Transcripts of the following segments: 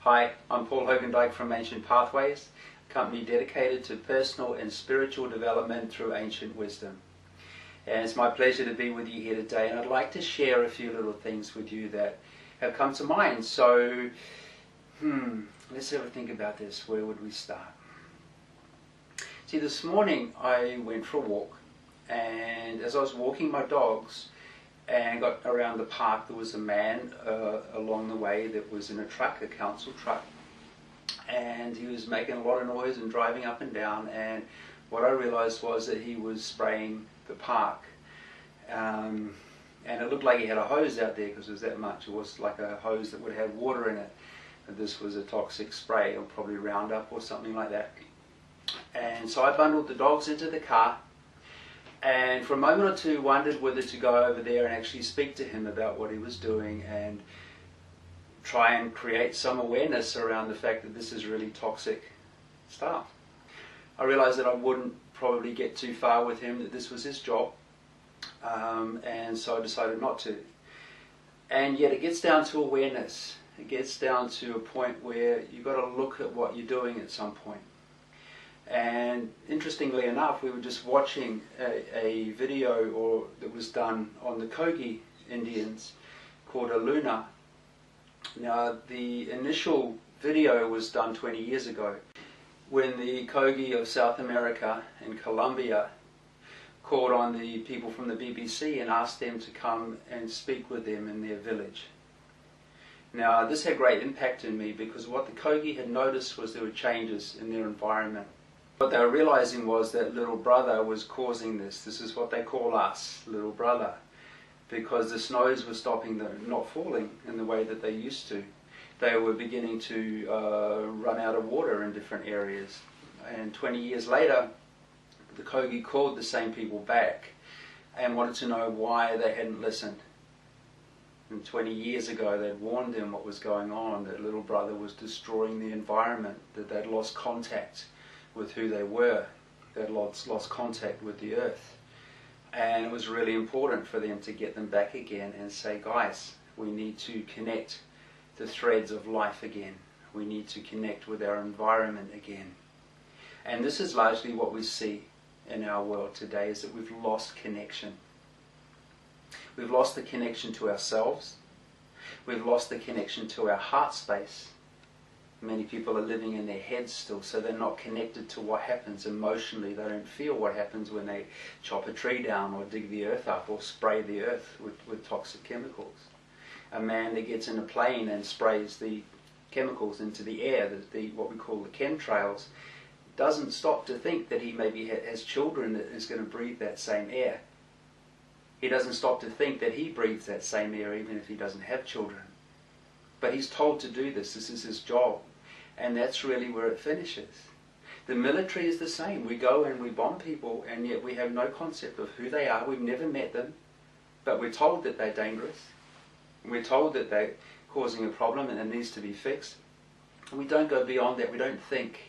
Hi, I'm Paul Hoogendyk from Ancient Pathways, a company dedicated to personal and spiritual development through ancient wisdom. And it's my pleasure to be with you here today, and I'd like to share a few little things with you that have come to mind. So, let's have a think about this. Where would we start? See, this morning I went for a walk, and as I was walking my dogs and got around the park, there was a man along the way that was in a truck, a council truck, and he was making a lot of noise and driving up and down, and what I realized was that he was spraying the park, and it looked like he had a hose out there because it was that much. It was like a hose that would have water in it, and this was a toxic spray, or probably Roundup or something like that. And so I bundled the dogs into the car, and for a moment or two wondered whether to go over there and actually speak to him about what he was doing and try and create some awareness around the fact that this is really toxic stuff. I realized that I wouldn't probably get too far with him, that this was his job, and so I decided not to. And yet it gets down to awareness. It gets down to a point where you've got to look at what you're doing at some point. And interestingly enough, we were just watching a video that was done on the Kogi Indians called a Luna. Now, the initial video was done 20 years ago when the Kogi of South America in Colombia called on the people from the BBC and asked them to come and speak with them in their village. Now, this had great impact on me because what the Kogi had noticed was there were changes in their environment. What they were realizing was that little brother was causing this. This is what they call us, little brother, because the snows were stopping them not falling in the way that they used to. They were beginning to run out of water in different areas. And 20 years later, the Kogi called the same people back and wanted to know why they hadn't listened. And 20 years ago, they'd warned them what was going on, that little brother was destroying the environment, that they'd lost contact with who they were. They'd lost contact with the earth. And it was really important for them to get them back again and say, guys, we need to connect the threads of life again. We need to connect with our environment again. And this is largely what we see in our world today, is that we've lost connection. We've lost the connection to ourselves. We've lost the connection to our heart space. Many people are living in their heads still, so they're not connected to what happens emotionally. They don't feel what happens when they chop a tree down or dig the earth up or spray the earth with toxic chemicals. A man that gets in a plane and sprays the chemicals into the air, what we call the chemtrails, doesn't stop to think that he maybe has children that is going to breathe that same air. He doesn't stop to think that he breathes that same air even if he doesn't have children. But he's told to do this. This is his job. And that's really where it finishes. The military is the same. We go and we bomb people, and yet we have no concept of who they are. We've never met them. But we're told that they're dangerous. We're told that they're causing a problem and it needs to be fixed. And we don't go beyond that. We don't think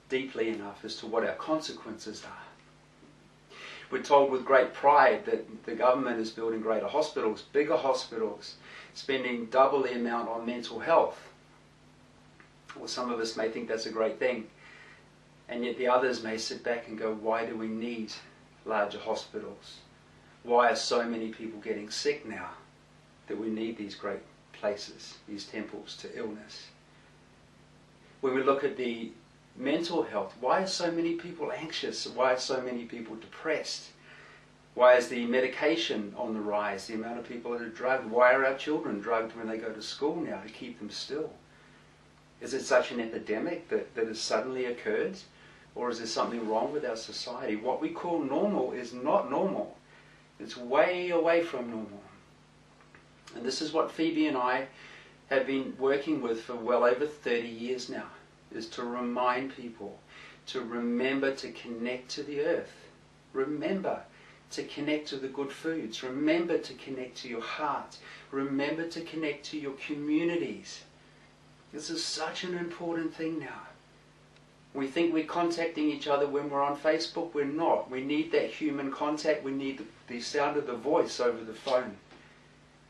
deeply enough as to what our consequences are. We're told with great pride that the government is building greater hospitals, bigger hospitals, spending double the amount on mental health. Well, some of us may think that's a great thing, and yet the others may sit back and go, why do we need larger hospitals? Why are so many people getting sick now that we need these great places, these temples to illness? When we look at the mental health, why are so many people anxious? Why are so many people depressed? Why is the medication on the rise, the amount of people that are drugged? Why are our children drugged when they go to school now to keep them still? Is it such an epidemic that has suddenly occurred? Or is there something wrong with our society? What we call normal is not normal. It's way away from normal. And this is what Phoebe and I have been working with for well over 30 years now, is to remind people to remember to connect to the earth. Remember to connect to the good foods. Remember to connect to your heart. Remember to connect to your communities. This is such an important thing now. We think we're contacting each other when we're on Facebook. We're not. We need that human contact. We need the sound of the voice over the phone.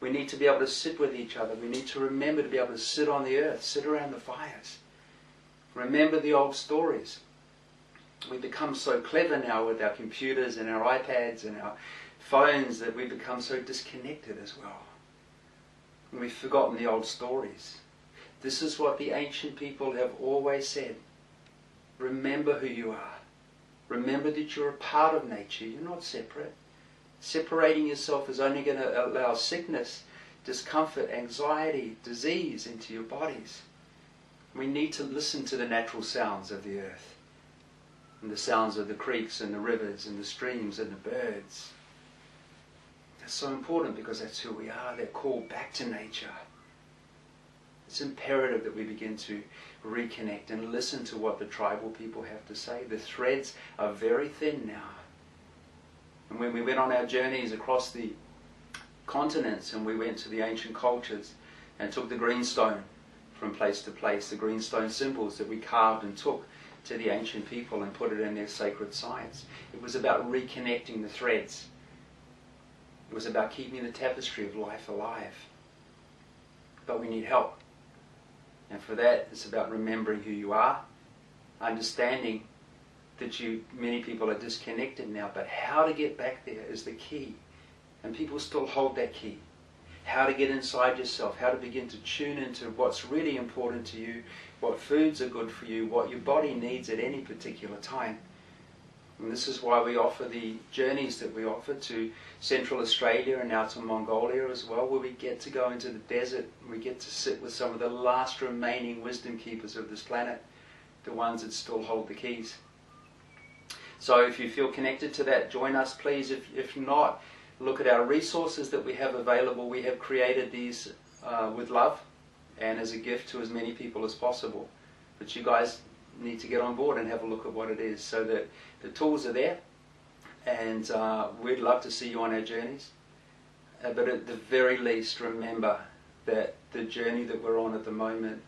We need to be able to sit with each other. We need to remember to be able to sit on the earth, sit around the fires. Remember the old stories. We become so clever now with our computers and our iPads and our phones that we become so disconnected as well. And we've forgotten the old stories. This is what the ancient people have always said. Remember who you are. Remember that you're a part of nature. You're not separate. Separating yourself is only going to allow sickness, discomfort, anxiety, disease into your bodies. We need to listen to the natural sounds of the earth, and the sounds of the creeks and the rivers and the streams and the birds. That's so important because that's who we are. They're called back to nature. It's imperative that we begin to reconnect and listen to what the tribal people have to say. The threads are very thin now. And when we went on our journeys across the continents and we went to the ancient cultures and took the greenstone from place to place, the greenstone symbols that we carved and took to the ancient people and put it in their sacred sites, it was about reconnecting the threads. It was about keeping the tapestry of life alive. But we need help. And for that, it's about remembering who you are, understanding that many people are disconnected now, but how to get back there is the key. And people still hold that key. How to get inside yourself, how to begin to tune into what's really important to you, what foods are good for you, what your body needs at any particular time. And this is why we offer the journeys that we offer to Central Australia and now to Mongolia as well, where we get to go into the desert and we get to sit with some of the last remaining wisdom keepers of this planet, the ones that still hold the keys. So if you feel connected to that, join us please. If not, look at our resources that we have available. We have created these with love and as a gift to as many people as possible. But you guys need to get on board and have a look at what it is, so that the tools are there, and we'd love to see you on our journeys. But at the very least, remember that the journey that we're on at the moment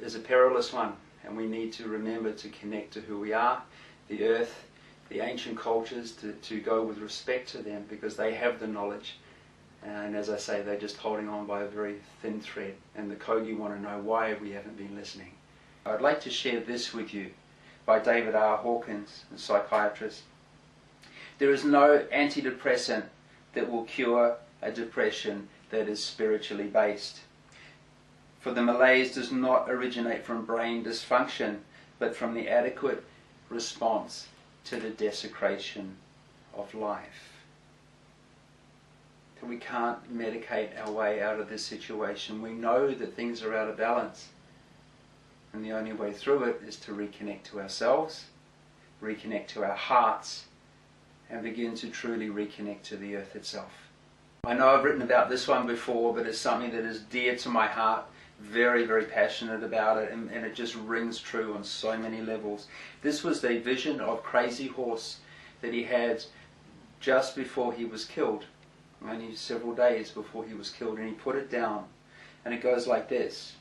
is a perilous one, and we need to remember to connect to who we are, the earth, the ancient cultures, to go with respect to them because they have the knowledge. And as I say, they're just holding on by a very thin thread. And the Kogi want to know why we haven't been listening. I'd like to share this with you by David R. Hawkins, a psychiatrist. There is no antidepressant that will cure a depression that is spiritually based. For the malaise does not originate from brain dysfunction, but from the adequate response to the desecration of life. So we can't medicate our way out of this situation. We know that things are out of balance. And the only way through it is to reconnect to ourselves, reconnect to our hearts, and begin to truly reconnect to the earth itself. I know I've written about this one before, but it's something that is dear to my heart, very, very passionate about it, and it just rings true on so many levels. This was the vision of Crazy Horse that he had just before he was killed, only several days before he was killed, and he put it down, and it goes like this.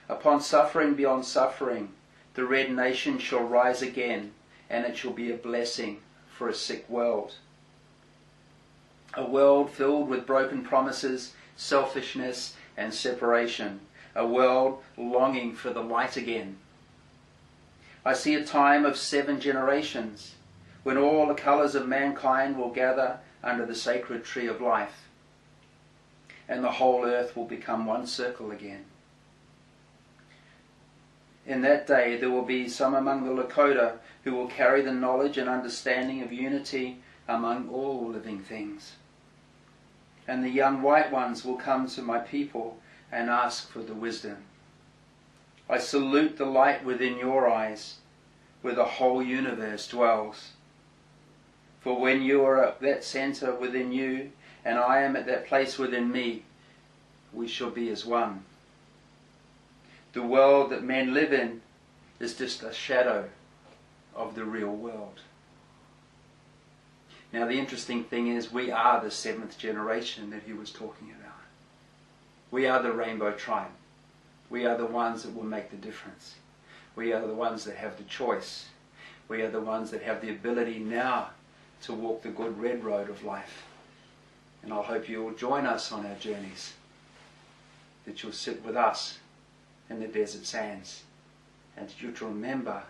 Upon suffering beyond suffering, the red nation shall rise again, and it shall be a blessing for a sick world. A world filled with broken promises, selfishness, and separation. A world longing for the light again. I see a time of 7 generations, when all the colours of mankind will gather under the sacred tree of life, and the whole earth will become one circle again. In that day there will be some among the Lakota who will carry the knowledge and understanding of unity among all living things. And the young white ones will come to my people and ask for the wisdom. I salute the light within your eyes, where the whole universe dwells. For when you are at that centre within you, and I am at that place within me, we shall be as one. The world that men live in is just a shadow of the real world. Now the interesting thing is we are the 7th generation that he was talking about. We are the rainbow tribe. We are the ones that will make the difference. We are the ones that have the choice. We are the ones that have the ability now to walk the good red road of life. And I hope you'll join us on our journeys, that you'll sit with us in the desert sands, and that you'll remember,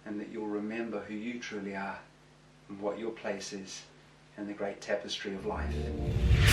and that you'll remember who you truly are and what your place is in the great tapestry of life.